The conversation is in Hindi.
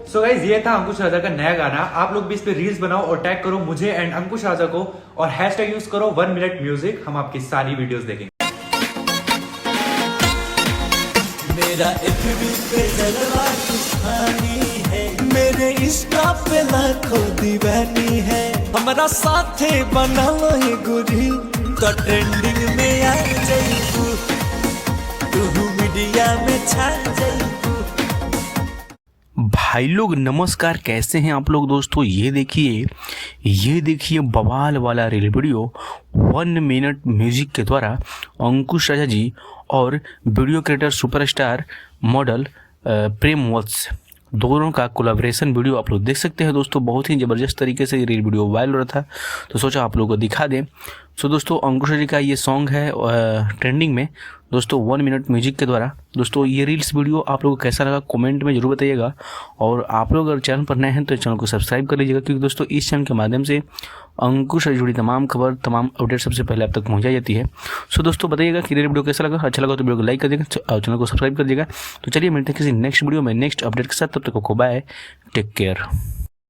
सो गाइज ये था अंकुश राजा का नया गाना। आप लोग भी इस पे रील्स बनाओ और टैग करो मुझे एंड अंकुश राजा को और हैशटैग यूज करो 1 मिनट म्यूजिक। हम आपकी सारी वीडियोस देखेंगे। मेरा FB पे जलवा तूफानी है, मेरे इंस्टा पे लाखों दीवानी है। हमारा साथे बना लो ये गुरी, तो ट्रेंडिंग में आ जाइबू, तू मीडिया में छा जाइबू। भाई लोग नमस्कार, कैसे हैं आप लोग दोस्तों। ये देखिए बवाल वाला रील वीडियो 1 मिनट म्यूजिक के द्वारा अंकुश राजा जी और वीडियो क्रिएटर सुपरस्टार मॉडल प्रेम वत्स दोनों का कोलैबोरेशन वीडियो आप लोग देख सकते हैं दोस्तों। बहुत ही ज़बरदस्त तरीके से ये रील वीडियो वायरल हो रहा था, तो सोचा आप लोगों को दिखा दें। सो दोस्तों अंकुश जी का ये सॉन्ग है ट्रेंडिंग में दोस्तों 1 मिनट म्यूजिक के द्वारा। दोस्तों ये रील्स वीडियो आप लोगों को कैसा लगा कमेंट में जरूर बताइएगा, और आप लोग अगर चैनल पर नए हैं तो चैनल को सब्सक्राइब कर लीजिएगा, क्योंकि दोस्तों इस चैनल के माध्यम से अंकुश से जुड़ी तमाम खबर, तमाम अपडेट सबसे पहले आप तक पहुँचाई जाती है। सो दोस्तों बताइएगा कि वीडियो कैसा लगा। अच्छा लगा तो वीडियो को लाइक कर दीजिएगा और चैनल को सब्सक्राइब कर दीजिएगा। तो चलिए मिलते हैं किसी नेक्स्ट वीडियो में नेक्स्ट अपडेट के साथ। तब तक को बाय, टेक केयर।